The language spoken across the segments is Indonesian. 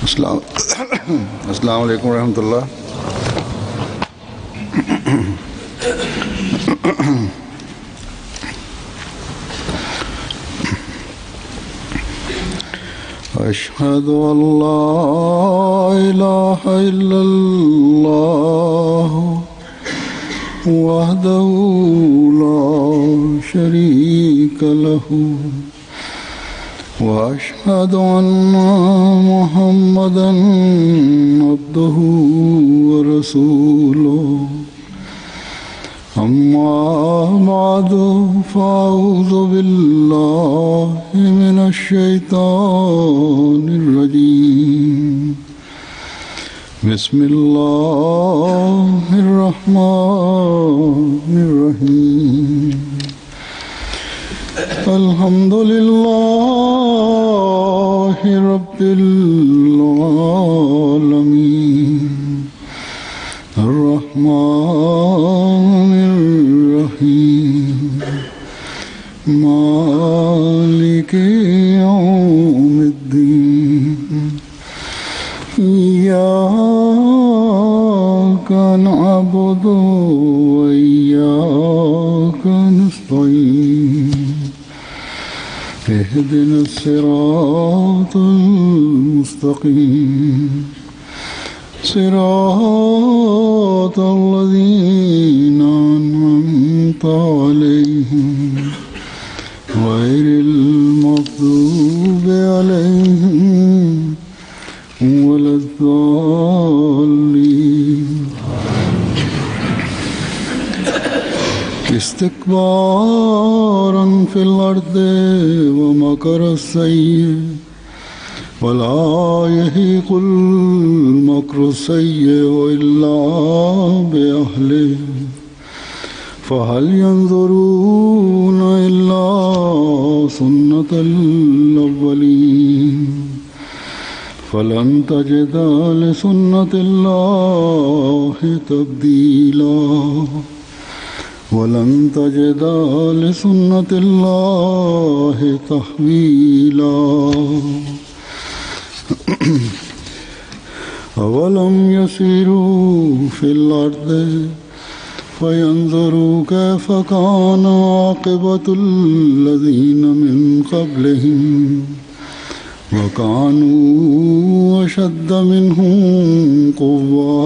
अस्सलाम वालेकुम रहमतुल्लाह। अशहदु अल्ला इलाहा इल्लल्लाह वहदहु ला शरीका लहू वअशहदु अन्ना मुहम्मदन अब्दुहु व रसूलुहु अम्मा बादु फ़अऊज़ु बिल्लाहि मिनश शैतानिर रजीम। बिस्मिल्लाहिर रहमानिर रहीम। अल्हम्दुलिल्लाहि रब्बिल आलमीन अर्रहमानिर रहीम मालिकि यौमिद्दीन इय्याका नअबुदु व इय्याका नस्तईन इहदिनस सिरातल मुस्तक़ीम सिरातल लज़ीना अन्अमता अलैहिम गैरिल मग़्दूबि अलैहिम वलद्दाल्लीन। इस्तिकबारन फिल अर्दि व मकरस सय्यि वला यहीकुल मकरुस सय्यि इल्ला बिअहलिहि फ़हल यंज़ुरूना इल्ला सुन्नतल अव्वलीन फ़लन तजिद लिसुन्नतिल्लाहि तब्दीला वलन तजिद लिसुन्नतिल्लाहि तहवीला। अवलम यसीरू फिल अर्दि फ़यंज़ुरू कैफ़ कान आक़िबतुल लज़ीना मिन क़ब्लिहिम व कानू अशद्द मिनहुम क़ुव्वा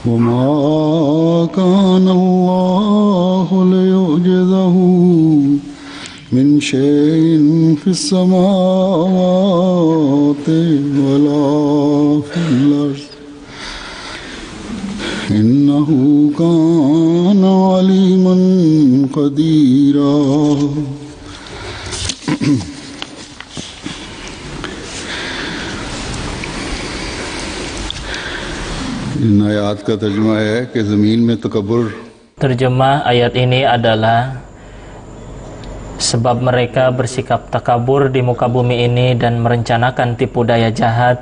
व मा कान अल्लाहु लियुअजिज़हु मिन शैइन फ़िस समावाति वला फ़िल अर्ज़ इन्नहु कान अलीमन क़दीरा। इन आयात का तर्जुमा है कि ज़मीन में तकब्बुर। Terjemah ayat ini adalah sebab mereka bersikap takabur di muka bumi ini dan merencanakan tipu daya jahat.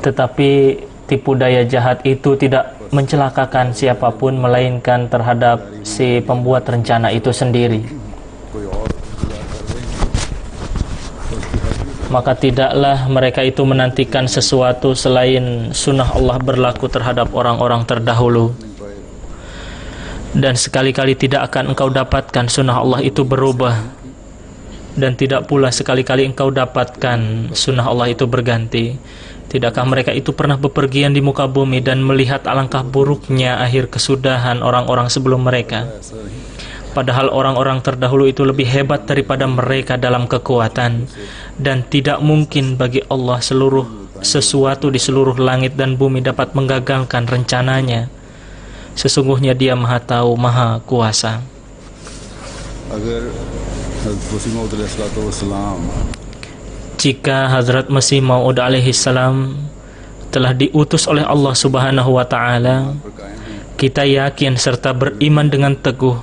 Tetapi tipu daya jahat itu tidak mencelakakan siapapun melainkan terhadap si pembuat rencana itu sendiri. Maka tidaklah mereka itu menantikan sesuatu selain sunnah Allah berlaku terhadap orang-orang terdahulu. Dan sekali-kali tidak akan engkau dapatkan sunnah Allah itu berubah. Dan tidak pula sekali-kali engkau dapatkan sunnah Allah itu berganti. Tidakkah mereka itu pernah bepergian di muka bumi dan melihat alangkah buruknya akhir kesudahan orang-orang sebelum mereka? Padahal orang-orang terdahulu itu lebih hebat daripada mereka dalam kekuatan, dan tidak mungkin bagi Allah sesuatu di seluruh langit dan bumi dapat menggagalkan rencananya. Sesungguhnya Dia Maha Tahu, Maha Kuasa. Jika Hazrat Masih Maud alaihi salam telah diutus oleh Allah Subhanahu wa Ta'ala, kita yakin serta beriman dengan teguh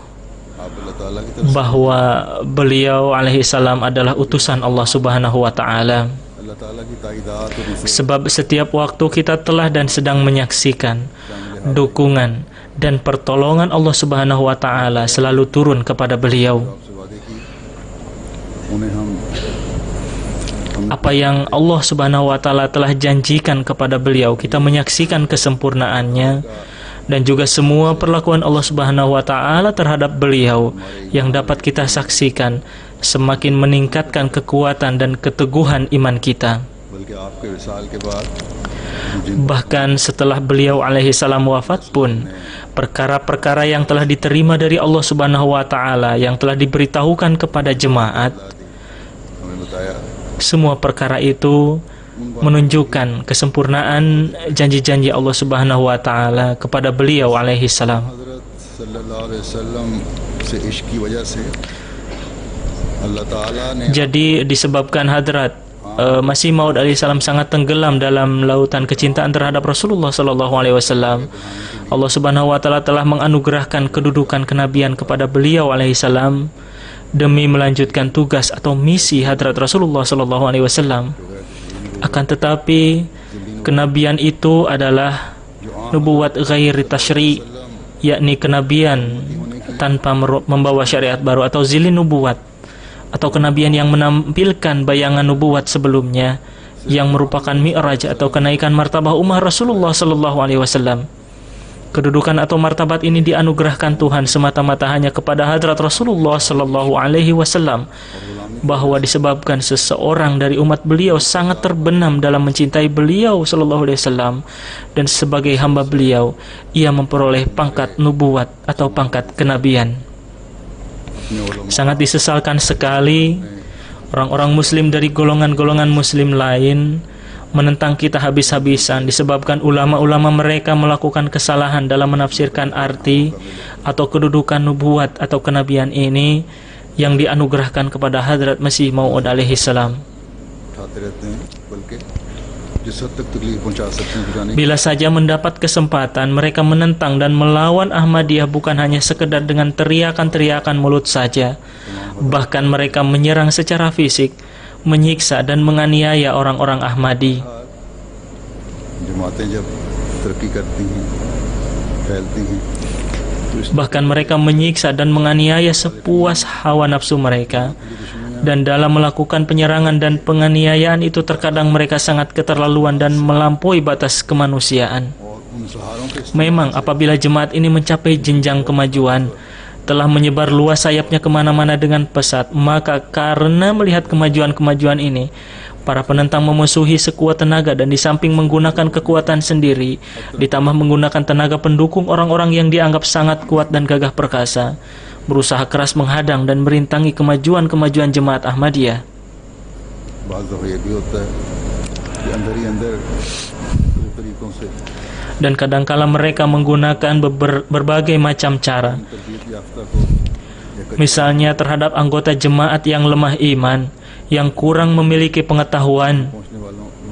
bahwa beliau alaihi salam adalah utusan Allah Subhanahu wa Ta'ala. अल्लाह ताला की ताईदात और Nusrat Sebab setiap waktu kita telah dan sedang menyaksikan dukungan dan pertolongan Allah Subhanahu wa taala selalu turun kepada beliau. से वादे की उन्हें हम Apa yang Allah Subhanahu wa taala telah janjikan kepada beliau, kita menyaksikan kesempurnaannya, dan juga semua perlakuan Allah Subhanahu wa taala terhadap beliau yang dapat kita saksikan semakin meningkatkan kekuatan dan keteguhan iman kita. बल्कि आपके विसाल के बाद Bahkan setelah beliau alaihi salam wafat pun, perkara-perkara yang telah diterima dari Allah Subhanahu wa taala yang telah diberitahukan kepada jemaat, हमें बताया semua perkara itu menunjukkan kesempurnaan janji-janji Allah Subhanahu wa taala kepada beliau alaihi salam. हजरत सल्लल्लाहु अलैहि वसल्लम से इश्क की वजह से अल्लाह ताला ने Jadi disebabkan Hadrat Masih Maud alaihissalam sangat tenggelam dalam lautan kecintaan terhadap Rasulullah sallallahu alaihi wasallam, Allah Subhanahu wa taala telah menganugerahkan kedudukan kenabian kepada beliau alaihissalam demi melanjutkan tugas atau misi Hadrat Rasulullah sallallahu alaihi wasallam. Akan tetapi kenabian itu adalah nubuwat ghairi tasyri', yakni kenabian tanpa membawa syariat baru, atau zilin nubuwat, atau kenabian yang menampilkan bayangan nubuat sebelumnya, yang merupakan mi'raj atau kenaikan martabah umat Rasulullah sallallahu alaihi wasallam. Kedudukan atau martabat ini dianugerahkan Tuhan semata-mata hanya kepada Hadrat Rasulullah sallallahu alaihi wasallam, bahwa disebabkan seseorang dari umat beliau sangat terbenam dalam mencintai beliau sallallahu alaihi wasallam, dan sebagai hamba beliau ia memperoleh pangkat nubuat atau pangkat kenabian. Sangat disesalkan sekali orang-orang muslim dari golongan-golongan muslim lain menentang kita habis-habisan disebabkan ulama-ulama mereka melakukan kesalahan dalam menafsirkan arti atau kedudukan nubuat atau kenabian ini yang dianugerahkan kepada Hadrat Masih Maud alaihi salam. उठाते रहते हैं, बल्कि जिस हद तक तकलीफ पहुंचा सकते हैं पहुंचाने Bila saja mendapat kesempatan, mereka menentang dan melawan Ahmadiyah bukan hanya sekedar dengan teriakan-teriakan mulut saja. Bahkan mereka menyerang secara fisik, menyiksa dan menganiaya orang-orang Ahmadi. जमातें जब तरक्की करती हैं फैलती हैं तो इस Bahkan mereka menyiksa dan menganiaya sepuas hawa nafsu mereka. Dan dalam melakukan penyerangan dan penganiayaan itu terkadang mereka sangat keterlaluan dan melampaui batas kemanusiaan. और उन सहारों के Memang apabila jemaat ini mencapai jenjang kemajuan, telah menyebar luas sayapnya kemana-mana dengan pesat, maka karena melihat kemajuan-kemajuan ini, para penentang memusuhi sekuat tenaga dan di samping menggunakan kekuatan sendiri, ditambah menggunakan tenaga pendukung orang-orang yang dianggap sangat kuat dan gagah perkasa, berusaha keras menghadang dan merintangi kemajuan-kemajuan jemaat Ahmadiyah. बाज़ दफ़ा ये भी होता है कि अंदर ही अंदर तरीकों से Dan kadangkala mereka menggunakan berbagai macam cara, तरबियत याफ्ता को या misalnya terhadap anggota jemaat yang lemah iman, yang kurang memiliki pengetahuan, पहुंचने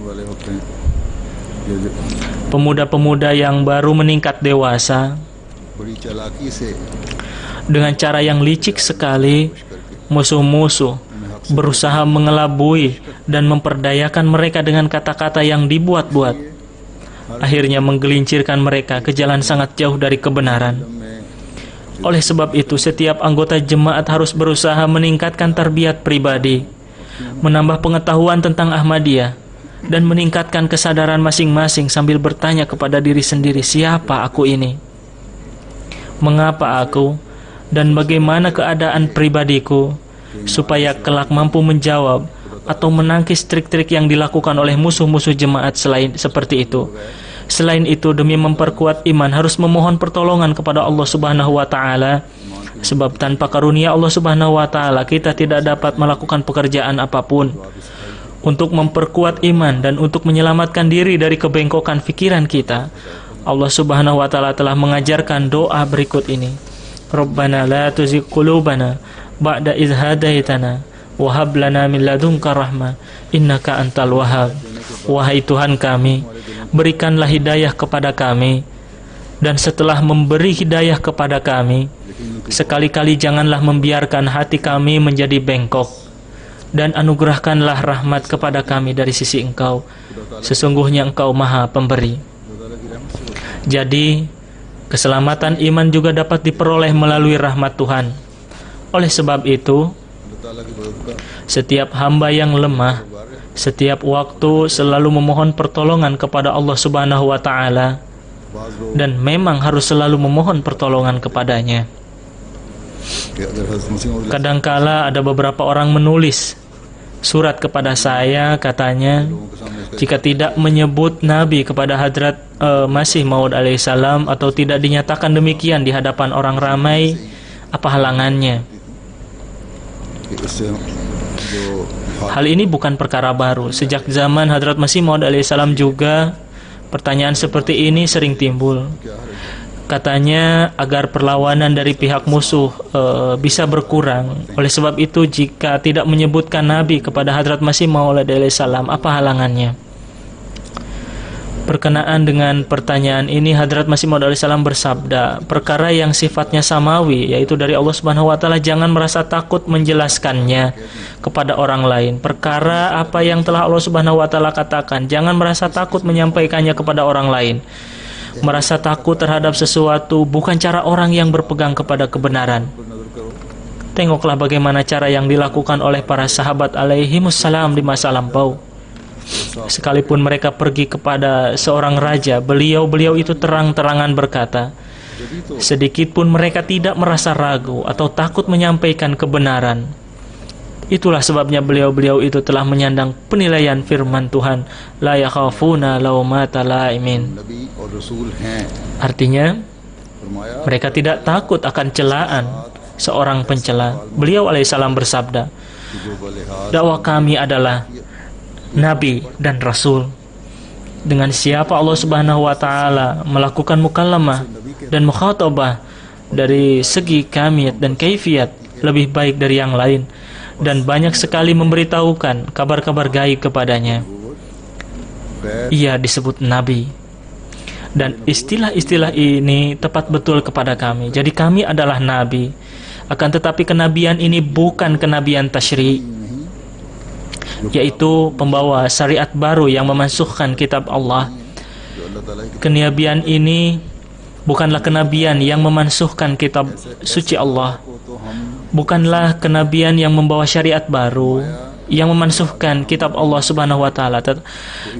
वाले होते हैं ये जो pemuda-pemuda yang baru meningkat dewasa, बड़ी चालाकी से dengan cara yang licik sekali, musuh-musuh berusaha mengelabui dan memperdayakan mereka dengan kata-kata yang dibuat-buat, akhirnya menggelincirkan mereka ke jalan sangat jauh dari kebenaran. Oleh sebab itu, setiap anggota jemaat harus berusaha meningkatkan tarbiyat pribadi, menambah pengetahuan tentang Ahmadiyah, dan meningkatkan kesadaran masing-masing sambil bertanya kepada diri sendiri, siapa aku ini? Mengapa aku? Dan bagaimana keadaan pribadiku? Supaya kelak mampu menjawab atau menangkis trik-trik yang dilakukan oleh musuh-musuh jemaat selain seperti itu. Selain itu, demi memperkuat iman harus memohon pertolongan kepada Allah Subhanahu wa taala, sebab tanpa karunia Allah Subhanahu wa taala kita tidak dapat melakukan pekerjaan apapun. Untuk memperkuat iman dan untuk menyelamatkan diri dari kebengkokan pikiran kita, Allah Subhanahu wa taala telah mengajarkan doa berikut ini. Rabbana la tuzigh qulubana ba'da idh hadaitana wa hab lana min ladunka rahmah innaka antal wahhab. Wahai Tuhan kami, berikanlah hidayah kepada kami, dan setelah memberi hidayah kepada kami, sekali-kali janganlah membiarkan hati kami menjadi bengkok. dan anugerahkanlah rahmat kepada kami dari sisi Engkau. Sesungguhnya Engkau Maha Pemberi. Jadi, keselamatan iman juga dapat diperoleh melalui rahmat Tuhan. Oleh sebab itu, setiap hamba yang lemah, setiap waktu selalu memohon pertolongan kepada Allah Subhanahu wa Ta'ala, dan memang harus selalu memohon pertolongan kepadanya. Kadangkala ada beberapa orang menulis surat kepada saya, katanya, jika tidak menyebut Nabi kepada Hadrat Masih Maud alaihissalam atau tidak dinyatakan demikian di hadapan orang ramai, apa halangannya? Hal ini bukan perkara baru. Sejak zaman Hadrat Masih Maud alaihissalam juga pertanyaan seperti ini sering timbul. Katanya agar perlawanan dari pihak musuh bisa berkurang. Oleh sebab itu, jika tidak menyebutkan Nabi kepada Hadrat Masih Maud alaihissalam, apa halangannya? Berkenaan dengan pertanyaan ini, Hadrat Masih Maud alaihissalam bersabda, perkara yang sifatnya samawi, yaitu dari Allah Subhanahu wa Ta'ala, jangan merasa takut menjelaskannya kepada orang lain. Perkara apa yang telah Allah Subhanahu wa Ta'ala katakan, jangan merasa takut menyampaikannya kepada orang lain. Merasa takut terhadap sesuatu bukan cara orang yang berpegang kepada kebenaran. Tengoklah bagaimana cara yang dilakukan oleh para sahabat alaihimussalam di masa lampau. Sekalipun mereka pergi kepada seorang raja, beliau itu terang-terangan berkata, sedikit pun mereka tidak merasa ragu atau takut menyampaikan kebenaran. Itulah sebabnya beliau itu telah menyandang penilaian firman Tuhan, la yakhafuna laumata laimin. Artinya, mereka tidak takut akan celaan seorang pencela. Beliau alaihissalam bersabda, dakwah kami adalah Nabi dan Rasul. Dengan siapa Allah Subhanahu wa Ta'ala melakukan mukallamah dan mukhatabah dari segi kamiyat dan kaifiat lebih baik dari yang lain, dan banyak sekali memberitahukan kabar-kabar gaib kepadanya, ia disebut Nabi. Dan istilah-istilah ini tepat betul kepada kami. Jadi kami adalah Nabi. Akan tetapi kenabian ini bukan kenabian tasyri', yaitu pembawa syariat baru yang memansukhkan kitab Allah. Kenabian ini bukanlah kenabian yang memansukhkan kitab suci Allah. Bukanlah kenabian yang membawa syariat baru yang memansukhkan kitab Allah Subhanahu wa Ta'ala.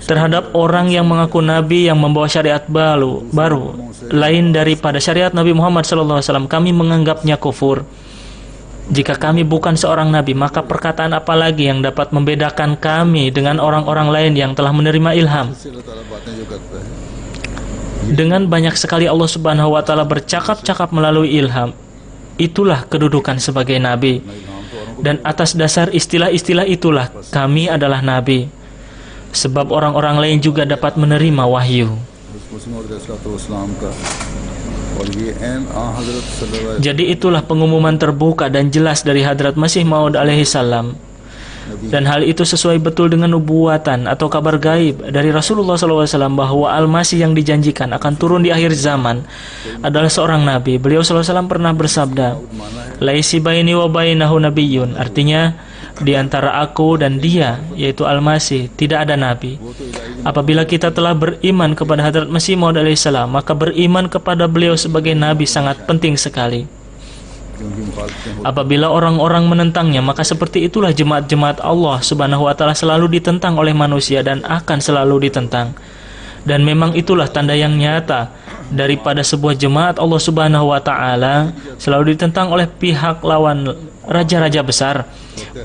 Terhadap orang yang mengaku nabi yang membawa syariat baru lain daripada syariat Nabi Muhammad SAW, kami menganggapnya kufur. Jika kami bukan seorang nabi, maka perkataan apa lagi yang dapat membedakan kami dengan orang-orang lain yang telah menerima ilham? Dengan banyak sekali Allah Subhanahu wa Ta'ala bercakap-cakap melalui ilham. Itulah kedudukan sebagai nabi. Dan atas dasar istilah-istilah itulah kami adalah nabi. Sebab orang-orang lain juga dapat menerima wahyu. Jadi itulah pengumuman terbuka dan jelas dari Hadrat Masih Maud alaihissalam. Dan hal itu sesuai betul dengan nubuatan atau kabar gaib dari Rasulullah SAW bahwa Al-Masih yang dijanjikan akan turun di akhir zaman adalah seorang nabi. Beliau SAW pernah bersabda, laisi baini wa bainahu nabiyyun, artinya di antara aku dan dia, yaitu Al-Masih, tidak ada nabi. Apabila kita telah beriman kepada Hadrat Masih Maud alaihissalam, maka beriman kepada beliau sebagai nabi sangat penting sekali. Apabila orang-orang menentangnya, maka seperti itulah jemaat-jemaat Allah Subhanahu wa Ta'ala selalu ditentang oleh manusia dan akan selalu ditentang. Dan memang itulah tanda yang nyata daripada sebuah jemaat Allah Subhanahu wa Ta'ala selalu ditentang oleh pihak lawan raja-raja besar.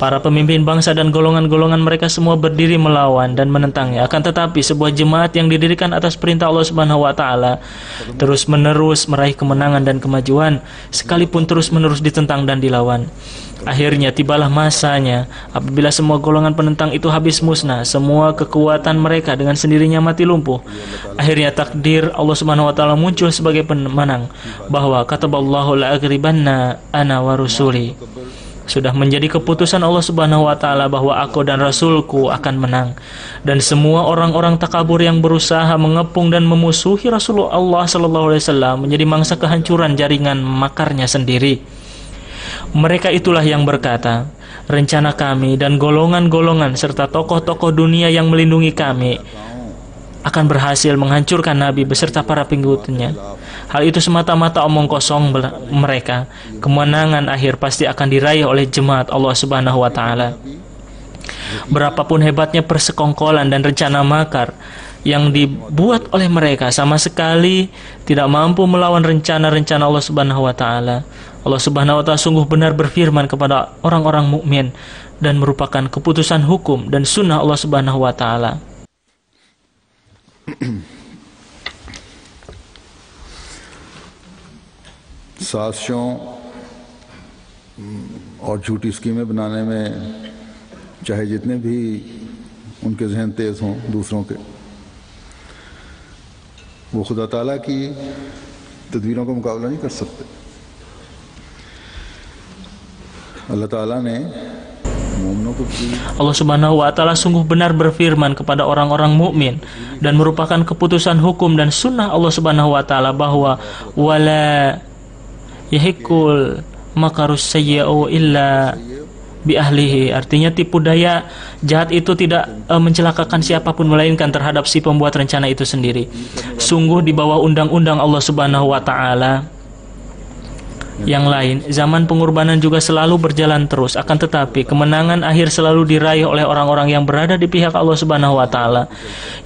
Para pemimpin bangsa dan golongan-golongan mereka semua berdiri melawan dan menentangnya. Akan tetapi sebuah jemaat yang didirikan atas perintah Allah Subhanahu wa Ta'ala terus-menerus meraih kemenangan dan kemajuan, sekalipun terus-menerus ditentang dan dilawan. Akhirnya tibalah masanya apabila semua golongan penentang itu habis musnah, semua kekuatan mereka dengan sendirinya mati lumpuh. Akhirnya takdir Allah Subhanahu wa Ta'ala muncul sebagai pemenang, bahwa kataballahu la'agribanna ana wa rusuli. Sudah menjadi keputusan Allah Subhanahu wa Ta'ala bahwa aku dan Rasulku akan menang. Dan semua orang-orang takabur yang berusaha mengepung dan memusuhi Rasulullah SAW menjadi mangsa kehancuran jaringan makarnya sendiri. Mereka itulah yang berkata, rencana kami dan golongan-golongan serta tokoh-tokoh dunia yang melindungi kami akan berhasil menghancurkan Nabi beserta para pengikutnya. Hal itu semata-mata omong kosong mereka. Kemenangan akhir pasti akan diraih oleh jemaat Allah Subhanahu wa Ta'ala. Berapapun hebatnya persekongkolan dan rencana makar yang dibuat oleh mereka, sama sekali tidak mampu melawan rencana-rencana Allah Subhanahu wa Ta'ala. Allah Subhanahu wa Ta'ala sungguh benar berfirman kepada orang-orang mukmin dan merupakan keputusan hukum dan sunnah Allah Subhanahu wa Ta'ala. साजिशों और झूठी स्कीमें बनाने में चाहे जितने भी उनके जहन तेज हों दूसरों के, वो खुदा ताला की तदबीरों का मुकाबला नहीं कर सकते। अल्लाह ताला ने Allah Subhanahu wa Ta'ala sungguh benar berfirman kepada orang-orang mukmin dan merupakan keputusan hukum dan sunnah Allah Subhanahu wa Ta'ala bahwa wala yahikul makarus sayyi'u illa bi ahlihi, artinya tipu daya jahat itu tidak mencelakakan siapapun melainkan terhadap si pembuat rencana itu sendiri. Sungguh di bawah undang-undang Allah Subhanahu wa Ta'ala yang lain, zaman pengorbanan juga selalu berjalan terus, akan tetapi kemenangan akhir selalu diraih oleh orang-orang yang berada di pihak Allah Subhanahu wa Ta'ala,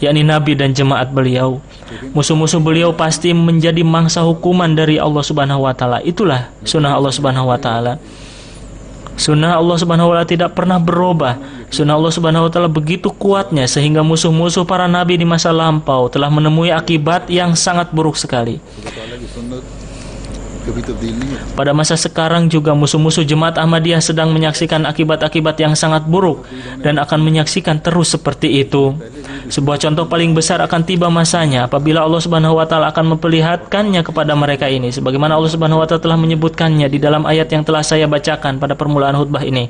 yakni Nabi dan jemaat beliau. Musuh-musuh beliau pasti menjadi mangsa hukuman dari Allah Subhanahu wa Ta'ala. Itulah sunnah Allah Subhanahu wa Ta'ala. Sunnah Allah Subhanahu wa Ta'ala tidak pernah berubah. Sunnah Allah Subhanahu wa Ta'ala begitu kuatnya sehingga musuh-musuh para nabi di masa lampau telah menemui akibat yang sangat buruk sekali. Pada masa sekarang juga musuh-musuh jemaat Ahmadiyah sedang menyaksikan akibat-akibat yang sangat buruk dan akan menyaksikan terus seperti itu. Sebuah contoh paling besar akan tiba masanya apabila Allah Subhanahu wa Ta'ala akan memperlihatkannya kepada mereka ini, sebagaimana Allah Subhanahu wa Ta'ala telah menyebutkannya di dalam ayat yang telah saya bacakan pada permulaan khutbah ini.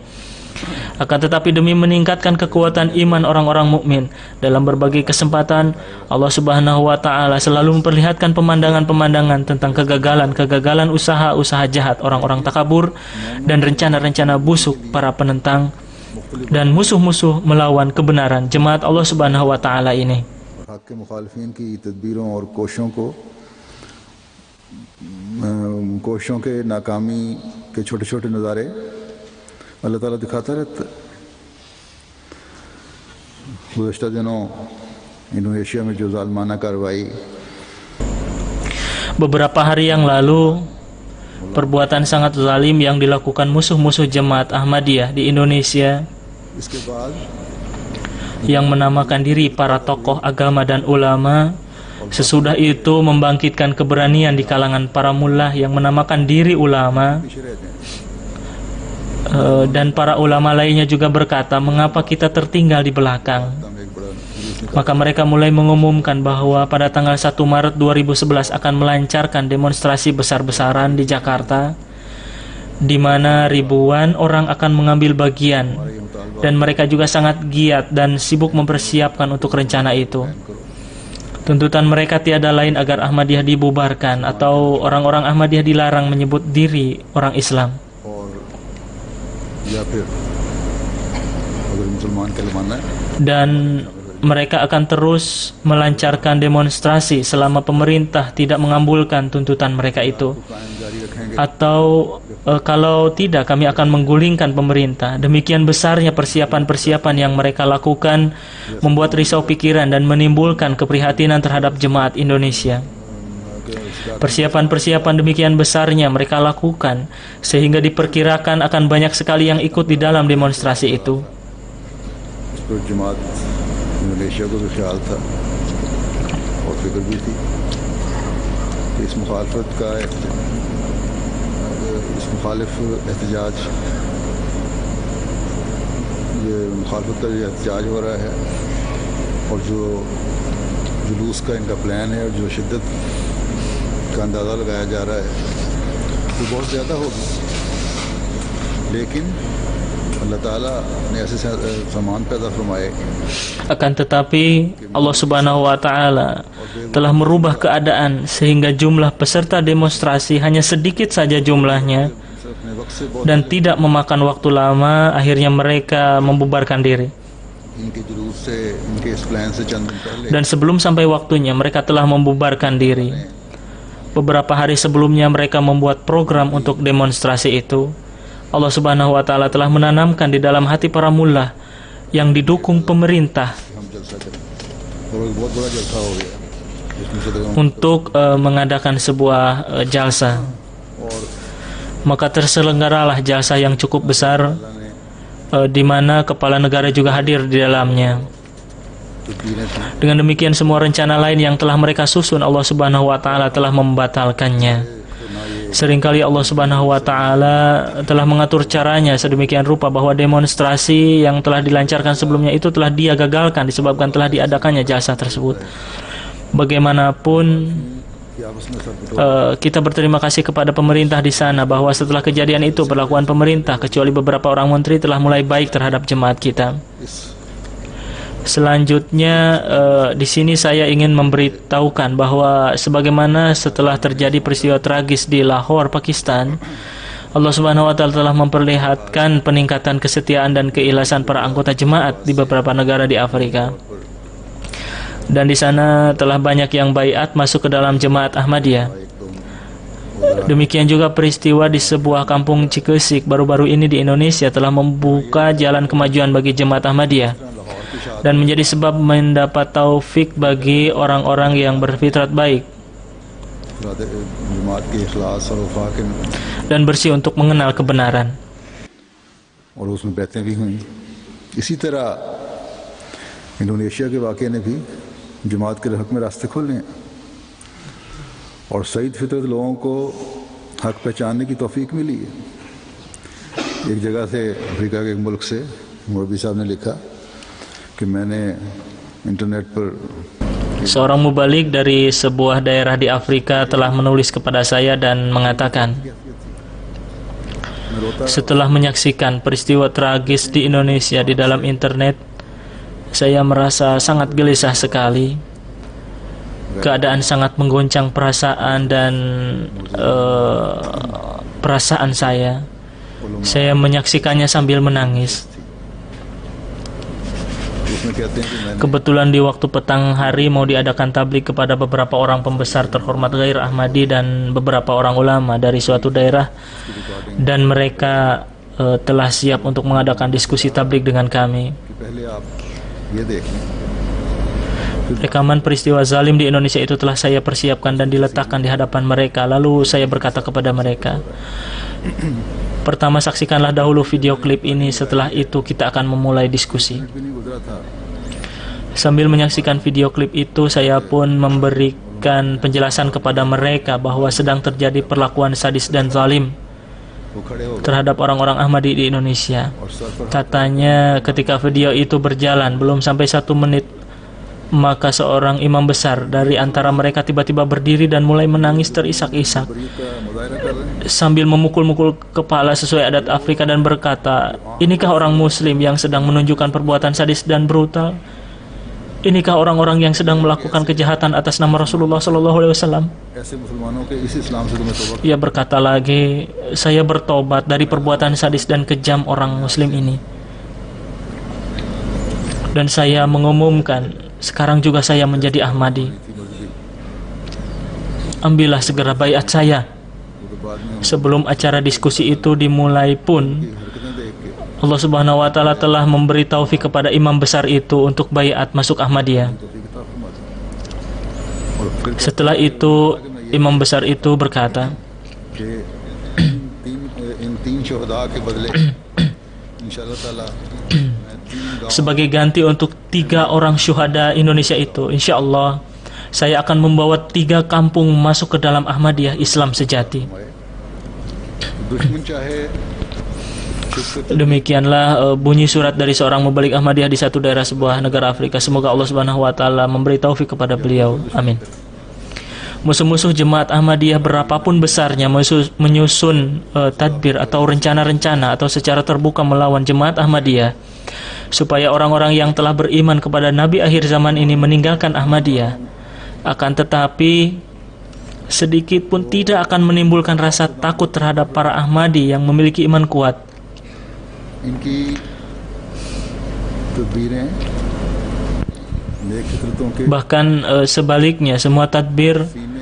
Akan tetapi demi meningkatkan kekuatan iman orang-orang mukmin, dalam berbagai kesempatan Allah Subhanahu wa Ta'ala selalu memperlihatkan pemandangan-pemandangan tentang kegagalan usaha-usaha jahat orang-orang takabur dan rencana-rencana busuk para penentang dan musuh-musuh melawan kebenaran jemaat Allah Subhanahu wa Ta'ala ini. कोशिशों के नाकामी के छोटे-छोटे नज़ारे अल्लाह ताला दिखाता रहता है। गुज़श्ता दिनों इंडोनेशिया में जो ज़ालिमाना कार्रवाई, beberapa hari yang lalu, perbuatan sangat zalim yang dilakukan musuh-musuh jemaat Ahmadiyah di Indonesia yang menamakan diri para tokoh agama dan ulama, sesudah itu membangkitkan keberanian di kalangan para mullah yang menamakan diri ulama. Dan para ulama lainnya juga berkata, mengapa kita tertinggal di belakang? Maka mereka mulai mengumumkan bahwa pada tanggal 1 Maret 2011 akan melancarkan demonstrasi besar-besaran di Jakarta, di mana ribuan orang akan mengambil bagian, dan mereka juga sangat giat dan sibuk mempersiapkan untuk rencana itu. Tuntutan mereka tiada lain agar Ahmadiyah dibubarkan atau orang-orang Ahmadiyah dilarang menyebut diri orang Islam. Dan mereka akan terus melancarkan demonstrasi selama pemerintah tidak mengabulkan tuntutan mereka itu. Atau kalau tidak, kami akan menggulingkan pemerintah. Demikian besarnya persiapan-persiapan yang mereka lakukan membuat risau pikiran dan menimbulkan keprihatinan terhadap jemaat Indonesia. Persiapan-persiapan demikian besarnya mereka lakukan sehingga diperkirakan akan banyak sekali yang ikut di dalam demonstrasi itu. का अंदाज़ा लगाया जा रहा है तो बहुत ज़्यादा होगी, लेकिन अल्लाह ताला ने ऐसे सामान पैदा फरमाए. Akan tetapi Allah Subhanahu wa Ta'ala telah merubah keadaan sehingga jumlah peserta demonstrasi hanya sedikit saja jumlahnya, वक्त से बहुत dan tidak memakan waktu lama, akhirnya mereka membubarkan diri. इनके जुलूस से, इनके इस प्लान से चंद दिन पहले Dan sebelum sampai waktunya, mereka telah membubarkan diri. Beberapa hari sebelumnya mereka membuat program untuk demonstrasi itu. Allah Subhanahu wa Ta'ala telah menanamkan di dalam hati para mullah yang didukung pemerintah हम जलसा करें, और एक बहुत बड़ा जलसा हो गया जिसमें सदर untuk mengadakan sebuah jalsa. और Maka terselenggaralah jalsa yang cukup besar, अल्लाह ने di mana kepala negara juga hadir di dalamnya. जो दीनें थी Dengan demikian semua rencana lain yang telah mereka susun, Allah Subhanahu wa Ta'ala telah membatalkannya. तो ना ये Seringkali Allah Subhanahu wa Ta'ala telah mengatur caranya sedemikian rupa bahwa demonstrasi yang telah dilancarkan sebelumnya itu telah Dia gagalkan disebabkan telah diadakannya jalsa tersebut. Bagaimanapun कि आपस में सब kita berterima kasih kepada pemerintah di sana bahwa setelah kejadian itu perlakuan pemerintah kecuali beberapa orang menteri telah mulai baik terhadap jemaat kita. इस Selanjutnya di sini saya ingin memberitahukan bahwa sebagaimana setelah terjadi peristiwa tragis di Lahore, Pakistan, Allah Subhanahu wa Ta'ala telah memperlihatkan peningkatan kesetiaan dan keikhlasan para anggota jemaat di beberapa negara di Afrika. Dan di sana telah banyak yang baiat masuk ke dalam jemaat Ahmadiyah. एक तो Demikian juga peristiwa di sebuah kampung Cikesik baru-baru ini di Indonesia telah membuka jalan kemajuan bagi jemaat Ahmadiyah Lahore की शादी dan menjadi sebab mendapat taufik bagi orang-orang yang berfitrat baik जमात के इखलास और वफा के dan bersih untuk mengenal kebenaran. और उसमें बैतें भी हुई। इसी तरह इंडोनेशिया के वाक़े ने भी जमात के हक में रास्ते खोले हैं और सईद फितरत लोगों को हक पहचानने की तौफीक मिली है। एक जगह से, अफ्रीका के एक मुल्क से मौलवी साहब ने लिखा कि मैंने इंटरनेट पर Seorang mubalik dari sebuah daerah di Afrika telah menulis kepada saya dan mengatakan, मैं रोता setelah menyaksikan peristiwa tragis di Indonesia di dalam internet, saya merasa sangat gelisah sekali. Keadaan sangat menggoncang perasaan dan perasaan saya. Saya menyaksikannya sambil menangis. उसमें कहते हैं कि मैंने Kebetulan di waktu petang hari mau diadakan tablik kepada beberapa orang pembesar terhormat Ghair Ahmadi dan beberapa orang ulama dari suatu daerah, dan mereka telah siap untuk mengadakan diskusi tablik dengan kami. कि पहले आप ये देखें Rekaman peristiwa zalim di Indonesia itu telah saya persiapkan dan diletakkan di hadapan mereka. Lalu saya berkata kepada mereka, pertama saksikanlah dahulu video klip ini, setelah itu kita akan memulai diskusi. भी नहीं गुजरा था Sambil menyaksikan video klip itu, saya pun memberikan penjelasan kepada mereka bahwa sedang terjadi perlakuan sadis dan zalim वो खड़े हो गए terhadap orang-orang Ahmadi di Indonesia. और सर पर Katanya ketika video itu berjalan belum sampai 1 menit, maka seorang imam besar dari antara mereka tiba-tiba berdiri dan mulai menangis terisak-isak बरी का मुजाहरा कर रहे हैं sambil memukul-mukul kepala sesuai adat Afrika dan berkata, inikah orang muslim yang sedang menunjukkan perbuatan sadis dan brutal? Inikah orang-orang yang sedang melakukan kejahatan atas nama Rasulullah SAW? ऐसे मुसलमानों के इस इस्लाम से तुम्हें तौबा Ia berkata lagi, saya bertobat dari perbuatan sadis dan kejam orang muslim ini. Dan saya mengumumkan, sekarang juga saya menjadi Ahmadi. Ambillah segera baiat saya. वो तो बाद में Sebelum acara diskusi itu dimulai pun, हरकतें देख के Allah Subhanahu wa Ta'ala telah memberi taufik kepada imam besar itu untuk baiat masuk Ahmadiyah. तौफीक अता फरमाता है। और फिर Setelah itu, imam besar itu berkata, कि इन तीन शहदा के बदले इंशाअल्लाह ताला मैं 3 गाँव sebagai ganti untuk 3 orang syuhada Indonesia itu, insya Allah saya akan membawa 3 kampung masuk ke dalam Ahmadiyah Islam sejati. में दुश्मन चाहे Demikianlah bunyi surat dari seorang mubalik Ahmadiyah di satu daerah sebuah negara Afrika. Semoga Allah Subhanahu wa Ta'ala memberi taufik kepada beliau. Amin. Musuh-musuh jemaat Ahmadiyah berapapun besarnya menyusun tadbir atau rencana-rencana atau secara terbuka melawan jemaat Ahmadiyah supaya orang-orang yang telah beriman kepada Nabi akhir zaman ini meninggalkan Ahmadiyah. Akan tetapi sedikit pun tidak akan menimbulkan rasa takut terhadap para Ahmadi yang memiliki iman kuat. इनकी तदबीरें नेक फितरतों के Bahkan sebaliknya, semua tadbir सीने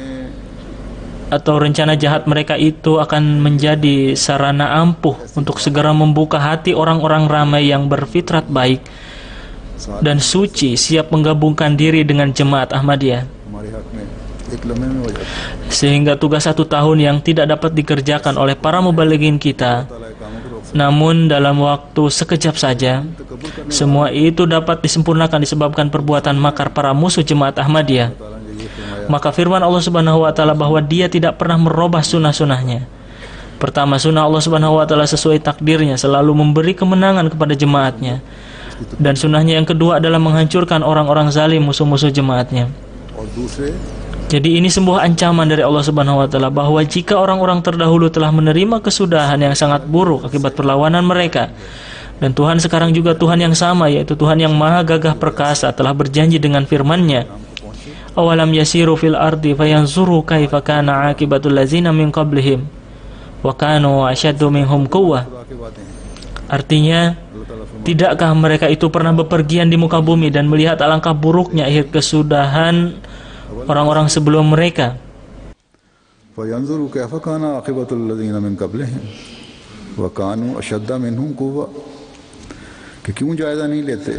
atau rencana jahat mereka itu akan menjadi sarana ampuh untuk segera membuka hati orang-orang ramai yang berfitrat baik dan suci, siap menggabungkan diri dengan jemaat Ahmadiyah. हमारे हक में एक लम्हे में हो जाता है। Sehingga tugas 1 tahun yang tidak dapat dikerjakan oleh para mubalighin kita, ताला के कामों को रोक namun dalam waktu sekejap saja, semua itu dapat disempurnakan disebabkan perbuatan makar para musuh jemaat Ahmadiyah. ताला ने ये फरमाया Maka firman Allah Subhanahu wa taala bahwa Dia tidak pernah merubah sunnah-sunnahnya. Pertama, sunnah Allah Subhanahu wa taala sesuai takdirnya selalu memberi kemenangan kepada jemaatnya. Dan sunnahnya yang kedua adalah menghancurkan orang-orang zalim, musuh-musuh jemaatnya. और दूसरे Jadi ini sebuah ancaman dari Allah Subhanahu wa taala bahwa jika orang-orang terdahulu telah menerima kesudahan yang sangat buruk akibat perlawanan mereka, dan Tuhan sekarang juga Tuhan yang sama, yaitu Tuhan yang maha gagah perkasa, telah berjanji dengan firman-Nya, awalam yasiru fil ardi fayanzuru kaifa kana aqibatul ladzina min qablihim wa kanu ashaddu minhum quwwah. खुदा की बातें हैं। Artinya, अल्लाह ताला फरमाता tidakkah mereka itu pernah bepergian di muka bumi dan melihat alangkah buruknya akhir kesudahan orang-orang sebelum mereka? फयंजुरु कैफ़ा काना आक़िबतुल लज़ीना मिन क़ब्लिहिम व कानू अशद्द मिनहुम कुव्वा, कि क्यों जायज़ा नहीं लेते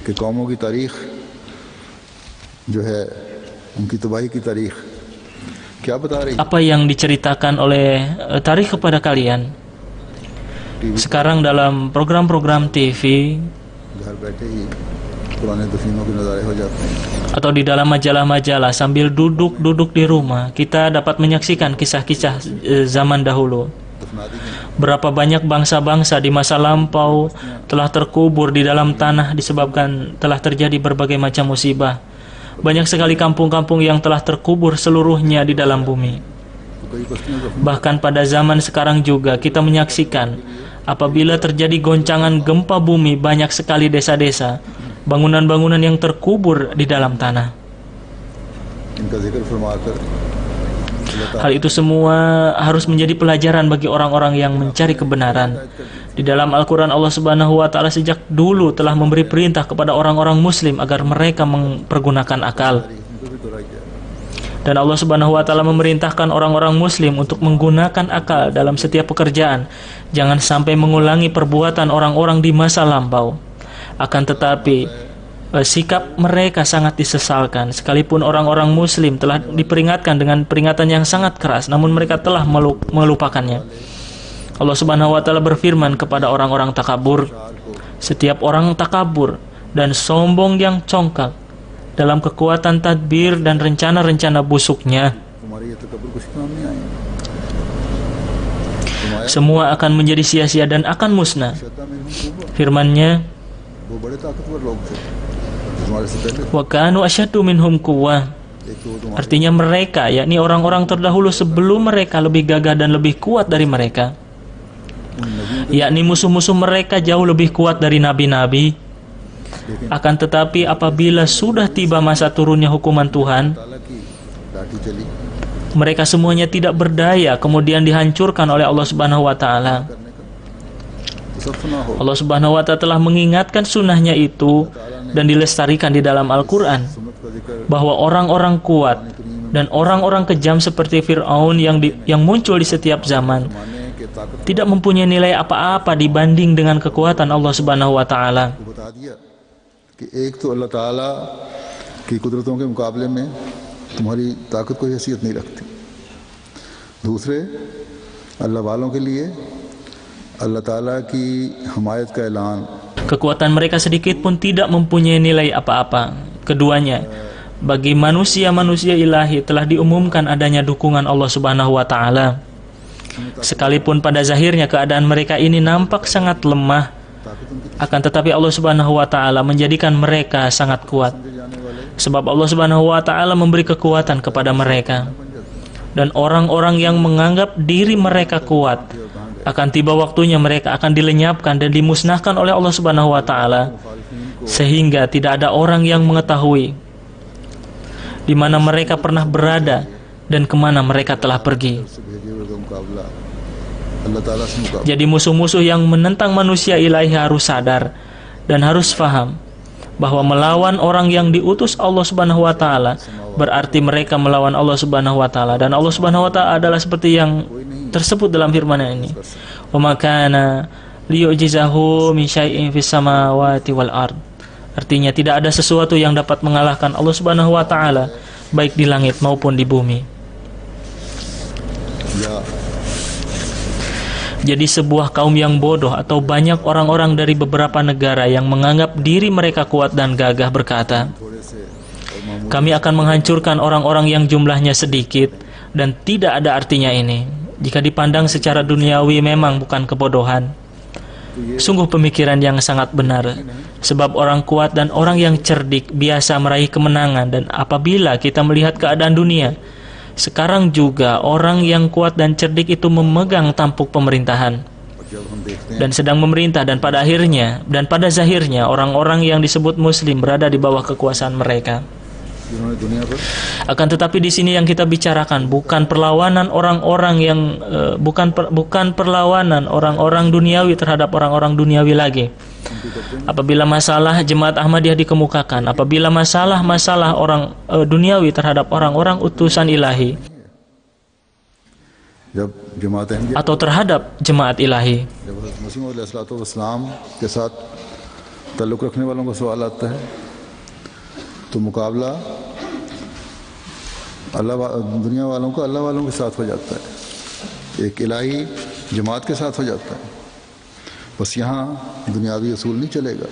कि कौमों की तारीख़ जो है उनकी तबाही की तारीख़ क्या बता रही है। Apa yang diceritakan oleh tarikh kepada kalian sekarang dalam program-program TV घर बैठे ही पुराने दफीनों के नज़ारे हो जाते हैं। atau di dalam majalah-majalah, sambil duduk-duduk di rumah, kita dapat menyaksikan kisah-kisah zaman dahulu. दफना दी गई Berapa banyak bangsa-bangsa di masa lampau telah terkubur di dalam tanah disebabkan telah terjadi berbagai macam musibah. Banyak sekali kampung-kampung yang telah terkubur seluruhnya di dalam bumi. तो कई बस्तियां दफन Bahkan pada zaman sekarang juga kita menyaksikan apabila terjadi goncangan gempa bumi, banyak sekali desa-desa, bangunan-bangunan yang terkubur di dalam tanah. इनका जिक्र फरमाकर Hal itu semua harus menjadi pelajaran bagi orang-orang yang mencari kebenaran. Di dalam Al-Quran, Allah Subhanahu wa taala sejak dulu telah memberi perintah kepada orang-orang muslim agar mereka mempergunakan akal. इनको भी दोहराया गया। Dan Allah Subhanahu wa taala memerintahkan orang-orang muslim untuk menggunakan akal dalam setiap pekerjaan. Jangan sampai mengulangi perbuatan orang-orang di masa lampau. Akan tetapi sikap mereka sangat disesalkan. Sekalipun orang-orang muslim telah diperingatkan dengan peringatan yang sangat keras, namun mereka telah melupakannya. Allah Subhanahu wa taala berfirman kepada orang-orang takabur, setiap orang takabur dan sombong yang congkak dalam kekuatan tadbir dan rencana-rencana busuknya, तुम्हारी ये तकब्बुर कुछ काम नहीं आए। semua akan menjadi sia-sia dan akan musnah. शद्दा में हुम Firman-Nya, वो बड़े ताकतवर लोग थे तुम्हारे से पहले। wa kanu asyaddu minhum quwwah. एक तो वो तुम्हारे Artinya mereka, yakni orang-orang terdahulu sebelum mereka, lebih gagah dan lebih kuat dari mereka. उन नबियों Yakni musuh-musuh mereka jauh lebih kuat dari nabi-nabi. Akan tetapi apabila sudah tiba masa turunnya hukuman Tuhan, ताला की लाठी चली mereka semuanya tidak berdaya, kemudian dihancurkan oleh Allah Subhanahu wa taala. करने का तो सब सुना हो। Allah Subhanahu wa taala telah mengingatkan sunnahnya itu dan dilestarikan di dalam Al-Quran, सुन्नत का जिक्र bahwa orang-orang kuat dan orang-orang kejam seperti Fir'aun yang muncul di setiap zaman माने के ताकत tidak mempunyai nilai apa-apa dibanding dengan kekuatan Allah Subhanahu wa taala. को बता दिया कि एक तो अल्लाह ताला की कुदरतों के मुकाबले में तुम्हारी ताकत कोई हैसियत नहीं रखती। दूसरे अल्लाह वालों के लिए अल्लाह ताला की हमायत का ऐलान Kekuatan mereka sedikit pun tidak mempunyai nilai apa-apa. Keduanya, bagi manusia-manusia ilahi telah diumumkan adanya dukungan Allah Subhanahu wa taala. Sekalipun pada zahirnya keadaan mereka ini nampak sangat lemah, ताकत उनकी akan tetapi Allah Subhanahu wa taala menjadikan mereka sangat kuat. जाने वाले Sebab Allah Subhanahu wa taala memberi kekuatan kepada mereka. Dan orang-orang yang menganggap diri mereka kuat, akan tiba waktunya mereka akan dilenyapkan dan dimusnahkan oleh Allah Subhanahu wa taala, sehingga tidak ada orang yang mengetahui di mana mereka pernah berada dan kemana mereka telah pergi. से भेजे हुए का मुकाबला अल्लाह ताला से मुकाबला Jadi musuh-musuh yang menentang manusia ilahi harus sadar dan harus faham bahwa melawan orang yang diutus Allah Subhanahu wa taala berarti mereka melawan Allah Subhanahu wa taala, dan Allah Subhanahu wa taala adalah seperti yang tersebut dalam firman-Nya ini. Wa makana liyu'jizahu min syai'in fis samawati wal ard. Artinya tidak ada sesuatu yang dapat mengalahkan Allah Subhanahu wa taala baik di langit maupun di bumi. या Jadi sebuah kaum yang bodoh atau banyak orang-orang dari beberapa negara yang menganggap diri mereka kuat dan gagah berkata, थोड़े से और मामूली kami akan menghancurkan orang-orang yang jumlahnya sedikit, dan tidak ada artinya ini. Jika dipandang secara duniawi memang bukan kebodohan. Sungguh pemikiran yang sangat benar. Sebab orang kuat dan orang yang cerdik biasa meraih kemenangan, dan apabila kita melihat keadaan dunia sekarang juga orang yang kuat dan cerdik itu memegang tampuk pemerintahan और जब हम देखते हैं dan sedang memerintah, dan pada akhirnya dan pada zahirnya orang-orang yang disebut muslim berada di bawah kekuasaan mereka. जिन्होंने दुनिया पर Akan tetapi di sini yang kita bicarakan bukan perlawanan orang-orang yang bukan perlawanan orang-orang duniawi terhadap orang-orang duniawi lagi. Apabila masalah Jemaat Ahmadiyah dikemukakan, apabila masalah orang duniawi terhadap orang-orang utusan ilahi जब जमात Ahmadiyya atau terhadap jemaat ilahi, जब हज़रत मसीह मौद अलैहिस्सलाम के साथ ताल्लुक़ रखने वालों का सवाल आता है तो मुकाबला दुनिया वालों का अल्लाह वालों के साथ हो जाता है, एक इलाही जमात के साथ हो जाता है। बस यहाँ दुनियावी असूल नहीं चलेगा,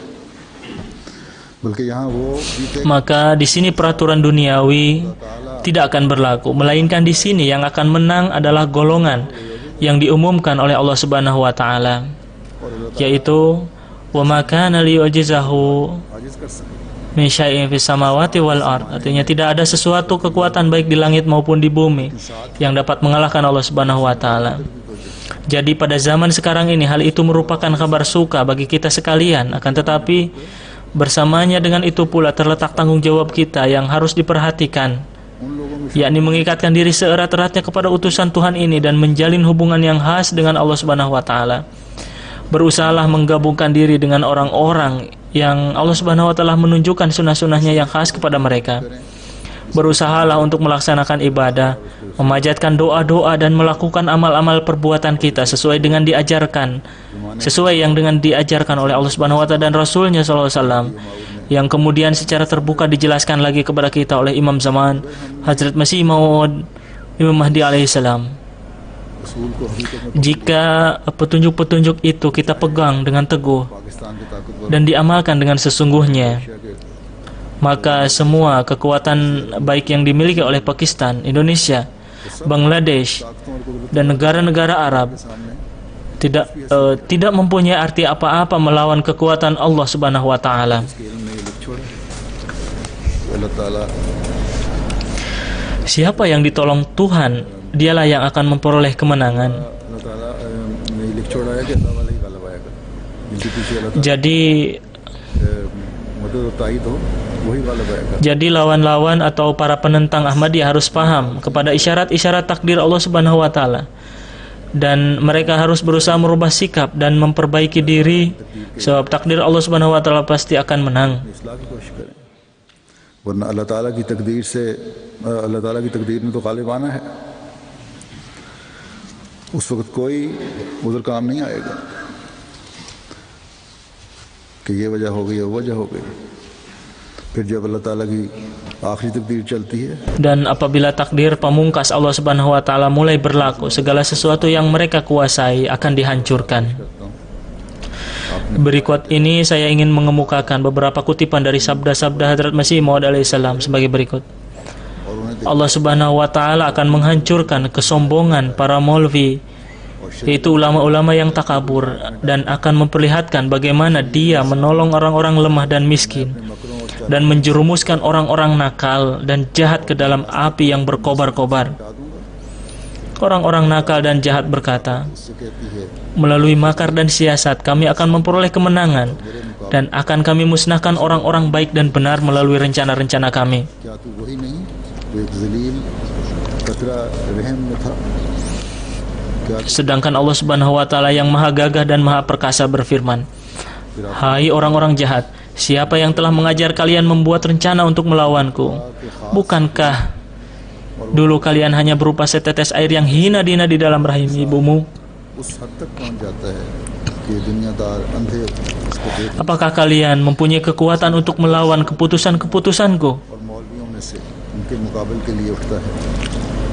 बल्कि यहाँ वो जीते maka di sini peraturan duniawi tidak akan berlaku, melainkan di sini yang akan menang adalah golongan yang diumumkan oleh Allah Subhanahu wa taala, yaitu wa ma kana liyu'jizahu आजिज़ कर सके। min syai'in fis samawati wal ard. Artinya tidak ada sesuatu kekuatan baik di langit maupun di bumi yang dapat mengalahkan Allah Subhanahu wa taala. Jadi pada zaman sekarang ini hal itu merupakan kabar suka bagi kita sekalian, akan tetapi bersamanya dengan itu pula terletak tanggung jawab kita yang harus diperhatikan, yakni mengikatkan diri seerat-eratnya kepada utusan Tuhan ini dan menjalin hubungan yang khas dengan Allah Subhanahu wa taala. Berusahalah menggabungkan diri dengan orang-orang yang Allah Subhanahu wa taala menunjukkan sunnah-sunnahnya yang khas kepada mereka. Berusahalah untuk melaksanakan ibadah, memanjatkan doa-doa dan melakukan amal-amal perbuatan kita sesuai dengan diajarkan oleh Allah Subhanahu wa taala dan Rasulnya sallallahu alaihi wasallam, yang kemudian secara terbuka dijelaskan lagi kepada kita oleh Imam Zaman Hazrat Masih Maud Imam Mahdi alaihi salam. असूल को हकीकत में Jika petunjuk-petunjuk itu kita pegang dengan teguh Pakistan के ताकतवर dan diamalkan dengan sesungguhnya, Asia के maka semua kekuatan baik yang dimiliki oleh Pakistan, Indonesia, Bangladesh, ताकतों और कुदरत dan negara-negara Arab के सामने tidak mempunyai arti apa-apa melawan kekuatan Allah Subhanahu wa taala. इसके इल्म में ये लिख छोड़े। तो अल्लाह ताला Siapa yang ditolong Tuhan, dialah yang akan memperoleh kemenangan. अल्लाह ताला ने ये लिख छोड़ा है कि अल्लाह वाला ही गालिब आएगा, जिनके पीछे अल्लाह ताला Jadi मदद और ताईद हो वही गालिब आएगा। Jadi lawan-lawan atau para penentang Ahmadiyah harus paham kepada isyarat-isyarat takdir Allah Subhanahu wa taala, dan mereka harus berusaha merubah sikap dan memperbaiki diri, sebab takdir Allah Subhanahu wa taala pasti akan menang. इस्लाह की कोशिश करें, वरना अल्लाह ताला की तकदीर से अल्लाह ताला की तकदीर में तो गालिब आना है। उस वक्त कोई उधर काम नहीं आएगा कि ये वजह हो गई वो वजह हो गई। फिर जब अल्लाह ताला की आखिरी तकदीर चलती है Dan apabila takdir pamungkas Allah Subhanahu wa taala mulai berlaku, segala sesuatu yang mereka kuasai akan dihancurkan. Berikut ini saya ingin mengemukakan beberapa kutipan dari sabda-sabda Hadrat Masih Maud alaihissalam sebagai berikut. और उन्हें Allah Subhanahu wa taala akan menghancurkan kesombongan para maulvi, yaitu ulama-ulama yang takabur, dan akan memperlihatkan bagaimana dia menolong orang-orang lemah dan miskin, dan menjerumuskan orang-orang nakal dan jahat ke dalam api yang berkobar-kobar. Orang-orang nakal dan jahat berkata, से कहती है melalui makar dan siasat kami akan memperoleh kemenangan, dan akan kami musnahkan orang-orang baik dan benar melalui rencana-rencana kami. क्या तू वही नहीं जो एक जलील कतरा रहम में था। Sedangkan Allah Subhanahu wa taala yang Maha Gagah dan Maha Perkasa berfirman, "Hai orang-orang jahat, siapa yang telah mengajar kalian membuat rencana untuk melawanku? Bukankah dulu kalian hanya berupa setetes air yang hina-dina di dalam rahim ibumu? उस हद तक पहुंच जाता है कि दुनियादार अंधे उसको देख Apakah kalian mempunyai kekuatan untuk melawan keputusan-keputusanku?" और मौलवियों में से उनके मुकाबले के लिए उठता है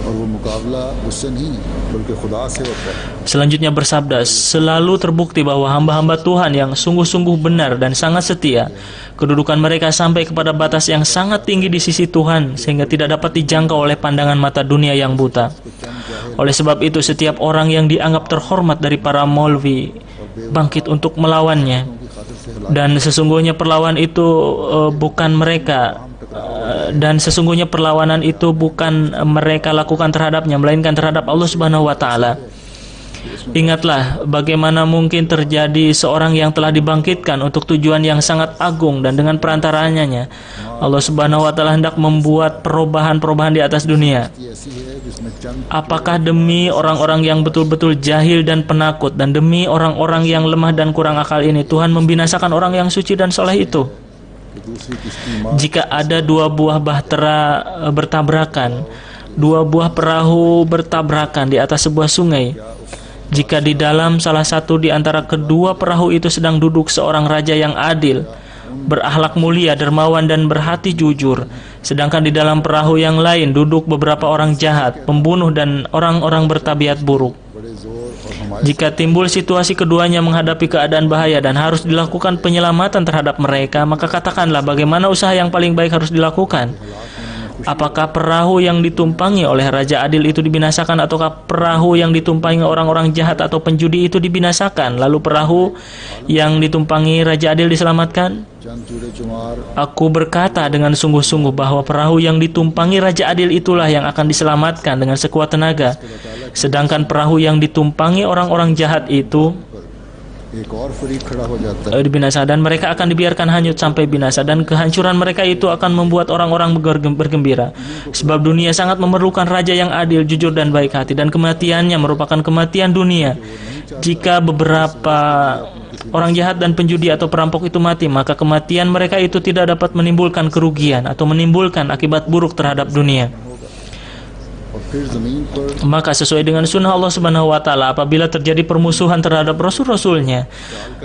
और वो मुकाबला उससे नहीं बल्कि खुदा से होता है। Selanjutnya bersabda, selalu terbukti bahwa hamba-hamba Tuhan yang sungguh-sungguh benar dan sangat setia, kedudukan mereka sampai kepada batas yang sangat tinggi di sisi Tuhan sehingga tidak dapat dijangkau oleh pandangan mata dunia yang buta. Oleh sebab itu setiap orang yang dianggap terhormat dari para maulwi bangkit untuk melawannya, dan sesungguhnya perlawanan itu bukan mereka dan sesungguhnya perlawanan itu bukan mereka lakukan terhadapnya, melainkan terhadap Allah Subhanahu wa taala. Ingatlah bagaimana mungkin terjadi seorang yang telah dibangkitkan untuk tujuan yang sangat agung, dan dengan perantaranya Allah Subhanahu wa taala hendak membuat perubahan-perubahan di atas dunia. Apakah demi orang-orang yang betul-betul jahil dan penakut, dan demi orang-orang yang lemah dan kurang akal ini Tuhan membinasakan orang yang suci dan soleh itu? Jika ada dua buah bahtera bertabrakan, dua buah perahu bertabrakan di atas sebuah sungai, jika di dalam salah satu di antara kedua perahu itu sedang duduk seorang raja yang adil, berakhlak mulia, dermawan dan berhati jujur, sedangkan di dalam perahu yang lain duduk beberapa orang jahat, pembunuh dan orang-orang bertabiat buruk. Jika timbul situasi keduanya menghadapi keadaan bahaya dan harus dilakukan penyelamatan terhadap mereka, maka katakanlah bagaimana usaha yang paling baik harus dilakukan. Apakah perahu yang ditumpangi oleh Raja Adil itu dibinasakan, ataukah perahu yang ditumpangi orang-orang jahat atau penjudi itu dibinasakan, lalu perahu yang ditumpangi Raja Adil diselamatkan? Aku berkata dengan sungguh-sungguh bahwa perahu yang ditumpangi Raja Adil itulah yang akan diselamatkan dengan sekuat tenaga, sedangkan perahu yang ditumpangi orang-orang jahat itu dibinasakan, dan mereka akan dibiarkan hanyut sampai binasa, dan kehancuran mereka itu akan membuat orang-orang bergembira, sebab dunia sangat memerlukan raja yang adil, jujur dan baik hati, dan kematiannya merupakan kematian dunia. Jika beberapa orang jahat dan penjudi atau perampok itu mati, maka kematian mereka itu tidak dapat menimbulkan kerugian atau menimbulkan akibat buruk terhadap dunia. Maka sesuai dengan sunnah Allah Subhanahu wa taala, apabila terjadi permusuhan terhadap rasul-rasulnya,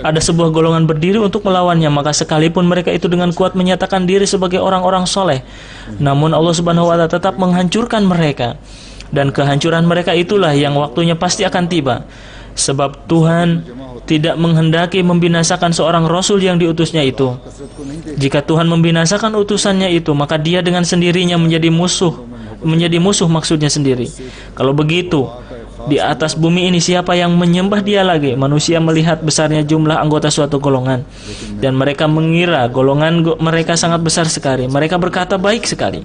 ada sebuah golongan berdiri untuk melawannya, maka sekalipun mereka itu dengan kuat menyatakan diri sebagai orang-orang soleh, namun Allah Subhanahu wa taala tetap menghancurkan mereka, dan kehancuran mereka itulah yang waktunya pasti akan tiba. Sebab Tuhan tidak menghendaki membinasakan seorang rasul yang diutusnya itu. Jika Tuhan membinasakan utusannya itu, maka dia dengan sendirinya menjadi musuh maksudnya sendiri. Kalau begitu, di atas bumi ini siapa yang menyembah dia lagi? Manusia melihat besarnya jumlah anggota suatu golongan, dan mereka mengira golongan mereka sangat besar sekali. Mereka berkata baik sekali.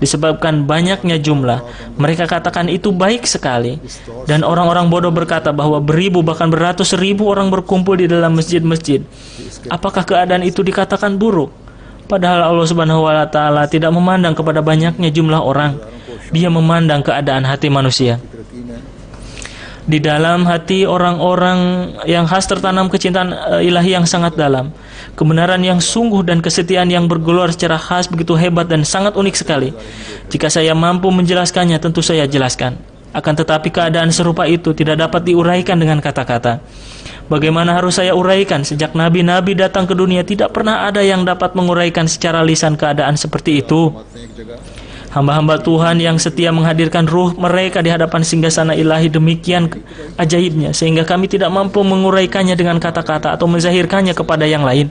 Disebabkan banyaknya jumlah, mereka katakan itu baik sekali. Dan orang-orang bodoh berkata bahwa beribu bahkan beratus ribu orang berkumpul di dalam masjid-masjid. Apakah keadaan itu dikatakan buruk? Padahal Allah Subhanahu wa taala tidak memandang kepada banyaknya jumlah orang. Dia memandang keadaan hati manusia. Di dalam hati orang-orang yang khas tertanam kecintaan ilahi yang sangat dalam, kebenaran yang sungguh dan kesetiaan yang bergelor secara khas begitu hebat dan sangat unik sekali. Jika saya mampu menjelaskannya, tentu saya jelaskan. Akan tetapi keadaan serupa itu tidak dapat diuraikan dengan kata-kata. Bagaimana harus saya uraikan? Sejak nabi-nabi datang ke dunia, tidak pernah ada yang dapat menguraikan secara lisan keadaan seperti itu. Hamba-hamba Tuhan yang setia menghadirkan ruh mereka di hadapan singgasana ilahi demikian ajaibnya, sehingga kami tidak mampu menguraikannya dengan kata-kata atau menzahirkannya kepada yang lain.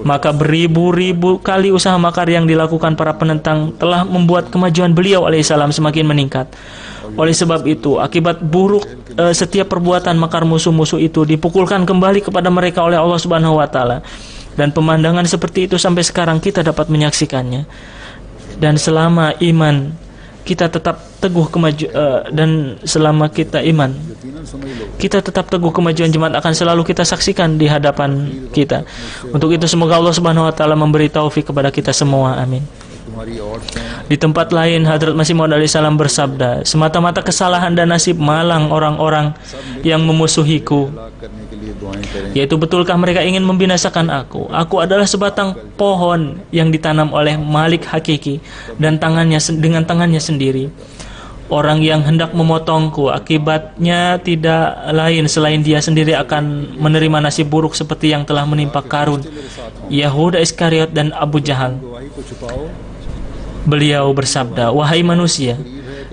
Maka beribu-ribu kali usaha makar yang dilakukan para penentang telah membuat kemajuan beliau alaihissalam semakin meningkat. Oleh sebab itu, akibat buruk setiap perbuatan makar musuh-musuh itu dipukulkan kembali kepada mereka oleh Allah Subhanahu wa taala. Dan pemandangan seperti itu sampai sekarang kita dapat menyaksikannya. Dan selama iman kita tetap teguh selama kita iman, kita tetap teguh, kemajuan jemaat akan selalu kita saksikan di hadapan kita. Untuk itu semoga Allah Subhanahu wa taala memberi taufik kepada kita semua. Amin. तुम्हारी औरतें Di tempat lain Hadrat Masih Maud alaihissalam bersabda, semata-mata kesalahan dan nasib malang orang-orang yang memusuhiku. हलाक करने के लिए दुआएं करें। Yaitu, betulkah mereka ingin membinasakan aku? Aku adalah sebatang pohon yang ditanam oleh Malik hakiki dan dengan tangannya sendiri. Orang yang hendak memotongku, akibatnya tidak lain selain dia sendiri akan menerima nasib buruk seperti yang telah menimpa Karun, Yahuda Iskariot, dan Abu Jahal. गवाही को छुपाओ। Beliau bersabda, wahai manusia,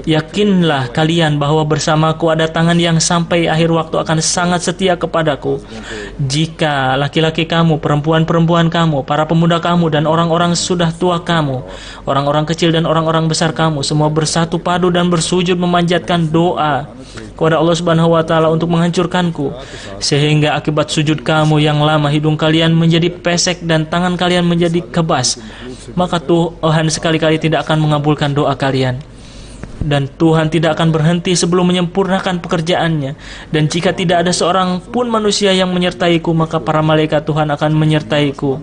yakinlah kalian bahwa bersamaku ada tangan yang sampai akhir waktu akan sangat setia kepadaku. Jika laki-laki kamu, perempuan-perempuan kamu, para pemuda kamu, dan orang-orang sudah tua kamu, orang-orang kecil dan orang-orang besar kamu, semua bersatu padu dan bersujud memanjatkan doa kepada Allah Subhanahu wa Ta'ala untuk menghancurkanku, sehingga akibat sujud kamu yang lama hidung kalian menjadi pesek dan tangan kalian menjadi kebas, maka Tuhan sekali-kali tidak akan mengabulkan doa kalian. Dan Tuhan tidak akan berhenti sebelum menyempurnakan pekerjaannya. Dan jika tidak ada seorang pun manusia yang menyertaiku, maka para malaikat Tuhan akan menyertaiku.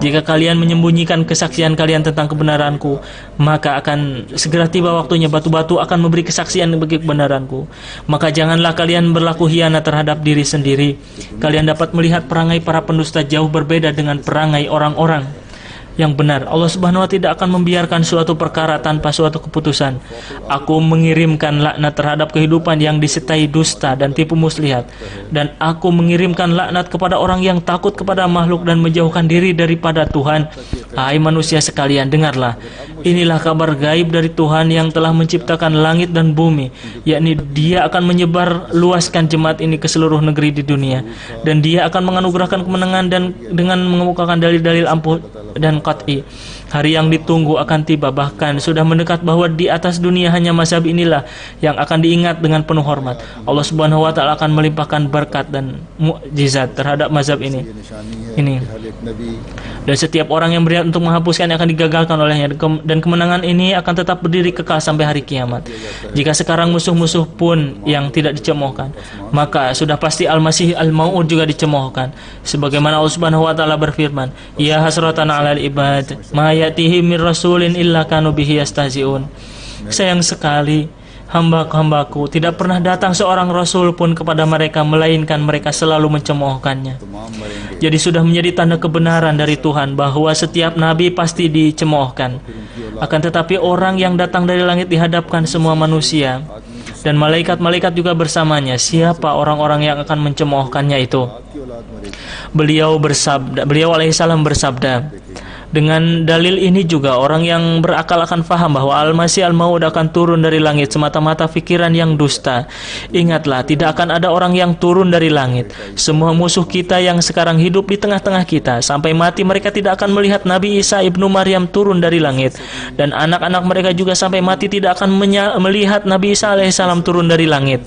Jika kalian menyembunyikan kesaksian kalian tentang kebenaranku, maka akan segera tiba waktunya batu-batu akan memberi kesaksian bagi kebenaranku. Maka janganlah kalian berlaku hianat terhadap diri sendiri. Kalian dapat melihat perangai para pendusta jauh berbeda dengan perangai orang-orang yang benar. Allah Subhanahu wa Ta'ala tidak akan membiarkan suatu perkara tanpa suatu keputusan. Aku mengirimkan laknat terhadap kehidupan yang disertai dusta dan tipu muslihat, dan aku mengirimkan laknat kepada orang yang takut kepada makhluk dan menjauhkan diri daripada Tuhan. Hai manusia sekalian, dengarlah. Inilah kabar gaib dari Tuhan yang telah menciptakan langit dan bumi, yakni Dia akan menyebar luaskan jemaat ini ke seluruh negeri di dunia, dan Dia akan menganugerahkan kemenangan dan dengan mengemukakan dalil-dalil ampuh dan qat'i. Hari yang ditunggu akan tiba, bahkan sudah mendekat, bahwa di atas dunia hanya mazhab inilah yang akan diingat dengan penuh hormat. Allah Subhanahu wa Ta'ala akan melimpahkan berkat dan mukjizat terhadap mazhab ini. Dan setiap orang yang berniat untuk menghapuskannya akan digagalkan olehnya, dan kemenangan ini akan tetap berdiri kekal sampai hari kiamat. Jika sekarang musuh-musuh pun yang tidak dicemoohkan, maka sudah pasti Al-Masih Al-Mau'ud juga dicemoohkan. Sebagaimana Allah Subhanahu wa Ta'ala berfirman, ya hasratan 'alal ibad ma ya'tihim mir rasulin illa kanu bihi yastahzi'un. Sayang sekali, hamba-hambaku tidak pernah datang seorang rasul pun kepada mereka, melainkan mereka selalu mencemoohkannya. Jadi sudah menjadi tanda kebenaran dari Tuhan bahwa setiap nabi pasti dicemoohkan. Akan tetapi orang yang datang dari langit dihadapkan semua manusia, dan malaikat-malaikat juga bersamanya. Siapa orang-orang yang akan mencemoohkannya itu? Beliau alaihissalam bersabda, dengan dalil ini juga orang yang berakal akan faham bahwa Al-Masih Al-Mau'ud akan turun dari langit semata-mata pikiran yang dusta. Ingatlah, tidak akan ada orang yang turun dari langit. Semua musuh kita yang sekarang hidup di tengah-tengah kita, sampai mati mereka tidak akan melihat Nabi Isa ibnu Maryam turun dari langit. Dan anak-anak mereka juga sampai mati tidak akan melihat Nabi Isa alaihissalam turun dari langit.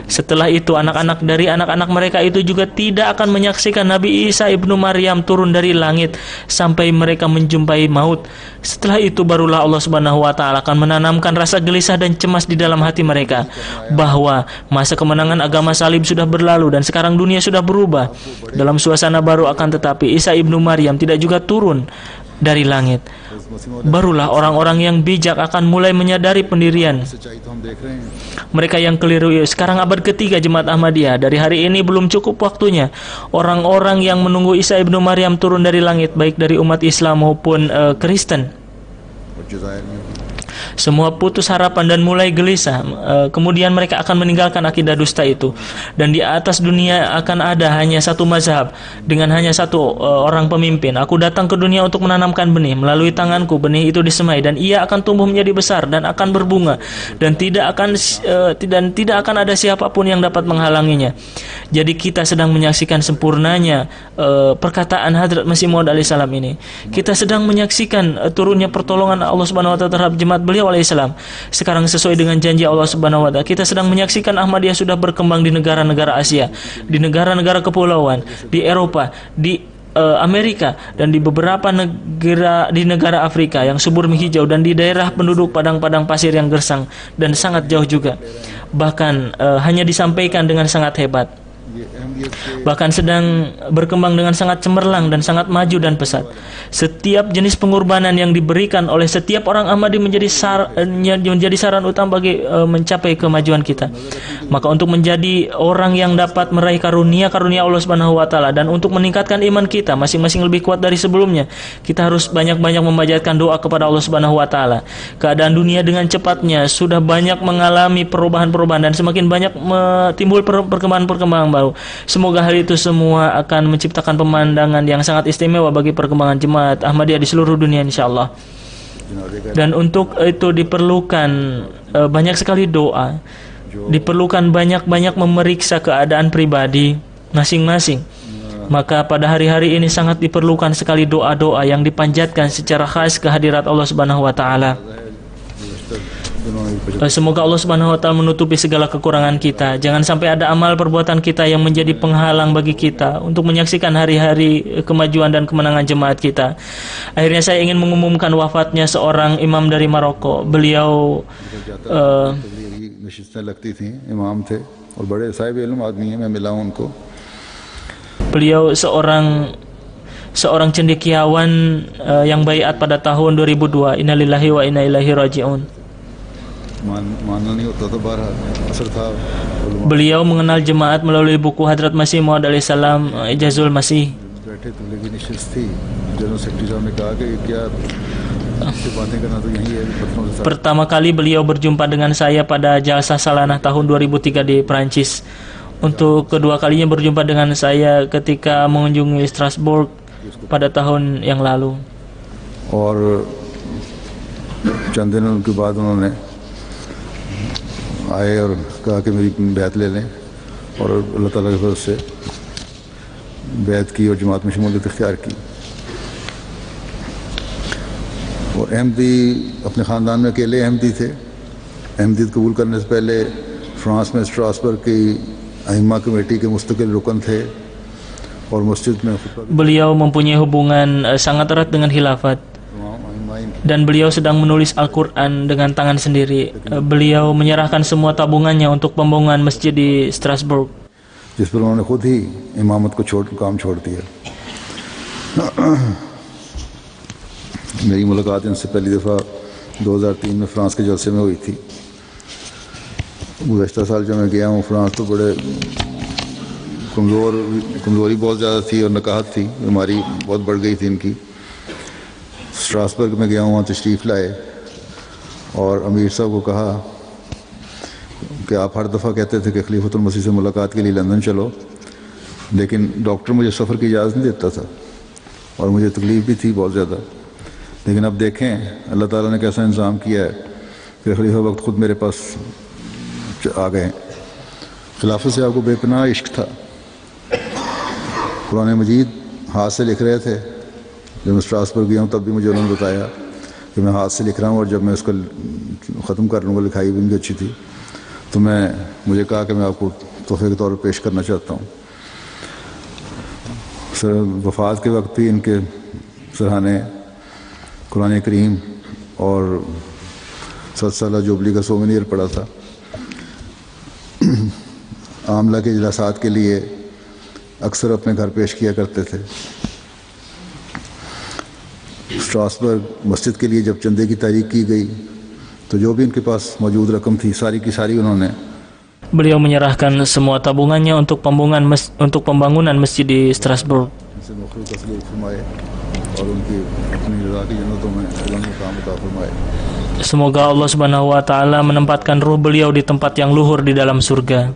Setelah itu anak-anak dari anak-anak mereka itu juga tidak akan menyaksikan Nabi Isa ibnu Maryam turun dari langit sampai mereka menjumpai maut. Setelah itu barulah Allah Subhanahu wa Ta'ala akan menanamkan rasa gelisah dan cemas di dalam hati mereka bahwa masa kemenangan agama salib sudah berlalu dan sekarang dunia sudah berubah dalam suasana baru. Akan tetapi Isa ibnu Maryam tidak juga turun dari langit. Barulah orang-orang yang bijak akan mulai menyadari pendirian mereka yang keliru. Sekarang abad ketiga Jemaat Ahmadiyah, dari hari ini belum cukup waktunya orang-orang yang menunggu Isa ibnu Maryam turun dari langit, baik dari umat Islam maupun Kristen. Semua putus harapan dan mulai gelisah. Kemudian mereka akan meninggalkan akidah dusta itu, dan di atas dunia akan ada hanya satu mazhab dengan hanya satu orang pemimpin. Aku datang ke dunia untuk menanamkan benih. Melalui tanganku benih itu disemai, dan ia akan tumbuh menjadi besar dan akan berbunga, dan tidak akan ada siapapun yang dapat menghalanginya. Jadi kita sedang menyaksikan sempurnanya perkataan Hadrat Masih Maud alaihissalam ini. Kita sedang menyaksikan turunnya pertolongan Allah Subhanahu wa Ta'ala terhadap jemaat beliau alaihissalam. Sekarang sesuai dengan janji Allah Subhanahu wa Ta'ala, kita sedang menyaksikan Ahmadiyah sudah berkembang di negara-negara Asia, di negara-negara kepulauan, di Eropa, di Amerika, dan di beberapa negara Afrika yang subur hijau, dan di daerah penduduk padang-padang pasir yang gersang dan sangat jauh juga. Bahkan hanya disampaikan dengan sangat hebat. bahkan sedang berkembang dengan sangat cemerlang dan sangat maju dan pesat. Setiap jenis pengorbanan yang diberikan oleh setiap orang Ahmadi menjadi saran utama bagi mencapai kemajuan kita. Maka untuk menjadi orang yang dapat meraih karunia Allah Subhanahu wa taala dan untuk meningkatkan iman kita masing-masing lebih kuat dari sebelumnya, kita harus banyak-banyak memanjatkan doa kepada Allah Subhanahu wa taala. Keadaan dunia dengan cepatnya sudah banyak mengalami perubahan-perubahan dan semakin banyak timbul perkembangan-perkembangan baru. Semoga hal itu semua akan menciptakan pemandangan yang sangat istimewa bagi perkembangan jemaat Ahmadiyah di seluruh dunia insyaallah. Dan untuk itu diperlukan banyak sekali doa. Diperlukan banyak-banyak memeriksa keadaan pribadi masing-masing. Maka pada hari-hari ini sangat diperlukan sekali doa-doa yang dipanjatkan secara khas ke hadirat Allah Subhanahu wa taala. Semoga Allah Subhanahu wa taala menutupi segala kekurangan kita. Jangan sampai ada amal perbuatan kita yang menjadi penghalang bagi kita untuk menyaksikan hari-hari kemajuan dan kemenangan jemaat kita. Akhirnya saya ingin mengumumkan wafatnya seorang imam dari Maroko. Beliau seorang cendekiawan yang baiat pada tahun 2002. Innalillahi wa inna ilaihi raji'un. Beliau mengenal jemaat melalui buku Hadrat Masih Maud alaihissalam, Ijazul Masih. Pertama kali beliau berjumpa dengan saya pada Jalsah Salanah tahun 2003 di Prancis. Untuk kedua kalinya berjumpa dengan saya ketika mengunjungi Strasbourg pada tahun yang lalu. और चंद दिनों के बाद उन्होंने आए और कहा कि मेरी बैत ले लें और अल्लाह ताला के फज़ल से बैत की और जमात में शमूलियत इख्तियार की। और अहमदी अपने ख़ानदान में अकेले अहमदी थे। अहमदीयत कबूल करने से पहले फ्रांस में स्ट्रासबर्ग की अइम्मा कमेटी के मुस्तकिल रुकन थे और मस्जिद में beliau mempunyai hubungan sangat erat dengan khilafat dan beliau sedang menulis Al-Quran dengan tangan sendiri. Beliau menyerahkan semua tabungannya untuk pembangunan masjid di Strasbourg. जिस पर उन्होंने खुद ही इमामत को काम छोड़ दिया। मेरी मुलाकात इनसे पहली दफ़ा 2003 में फ्रांस के जलसे में हुई थी। गुज़श्ता साल जब मैं गया हूँ फ्रांस तो बड़े कमज़ोरी बहुत ज़्यादा थी और नकाहत थी, बीमारी बहुत बढ़ गई थी इनकी। स्ट्रासबर्ग में गया हूँ, वहाँ तशरीफ़ लाए और अमीर साहब को कहा कि आप हर दफ़ा कहते थे कि खलीफतुल मसीह से मुलाकात के लिए लंदन चलो, लेकिन डॉक्टर मुझे सफ़र की इजाज़त नहीं देता था और मुझे तकलीफ़ भी थी बहुत ज़्यादा। लेकिन अब देखें अल्लाह ताला ने कैसा इंतज़ाम किया है कि खलीफा वक्त ख़ुद मेरे पास आ गए। खिलाफत से आपको बेपनाह इश्क था। कुरान मजीद हाथ से लिख रहे थे। जब मैं स्ट्रासबर्ग गया हूँ तब भी मुझे उन्होंने बताया कि मैं हाथ से लिख रहा हूँ और जब मैं उसको ख़त्म कर लूँगा, लिखाई भी उनकी अच्छी थी, तो मुझे कहा कि मैं आपको तोहफे के तौर पर पेश करना चाहता हूँ। वफ़ात के वक्त भी इनके सराहने कुरान करीम और 7 साला जुबली का सोवेनियर पड़ा था। आमला के इजलासात के लिए अक्सर अपने घर पेश किया करते थे। स्ट्रासबर्ग मस्जिद के लिए जब चंदे की तारीख की गई तो जो भी उनके पास मौजूद रकम थी सारी की सारी उन्होंने beliau menyerahkan semua tabungannya untuk pembangunan masjid di Strasbourg. Semoga Allah Subhanahu wa taala menempatkan ruh beliau di tempat yang luhur di dalam surga.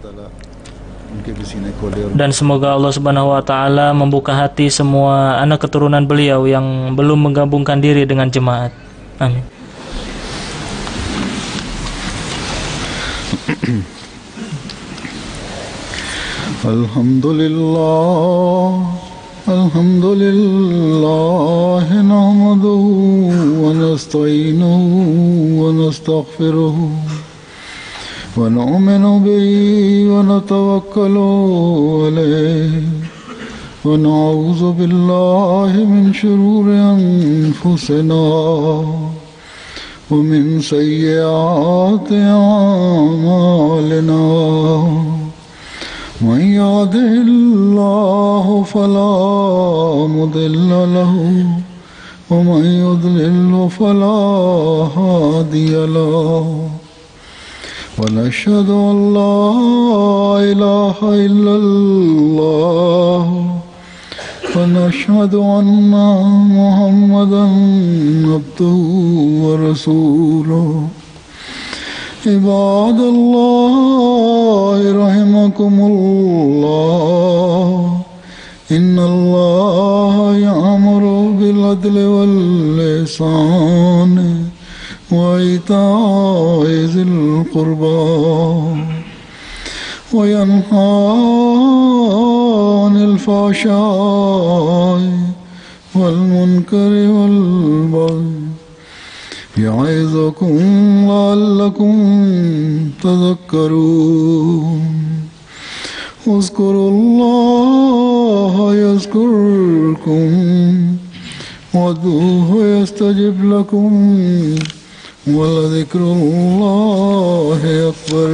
Dan semoga Allah Subhanahu wa taala membuka hati semua anak keturunan beliau yang belum menggabungkan diri dengan jemaat. Amin. Alhamdulillah nahmaduhu wa nasta'inuhu wa nastaghfiruhu wa nu'minu bihi wa natawakkalu alayhi wa na'udzu billahi min shururi anfusina wa min sayyiati a'malina من يهده الله فلا مضل له ومن يضلل فلا هادي له ونشهد أن لا إله إلا الله ونشهد أن محمدا عبده ورسوله عباد الله رحمكم الله إن الله يأمر بالعدل والإحسان وإيتاء ذي القربى وينهى عن الفحشاء والمنكر والبغي يعظكم لعلكم تذكرون اذكروا الله يذكركم وادعوه يستجب لكم ولذكر الله أكبر.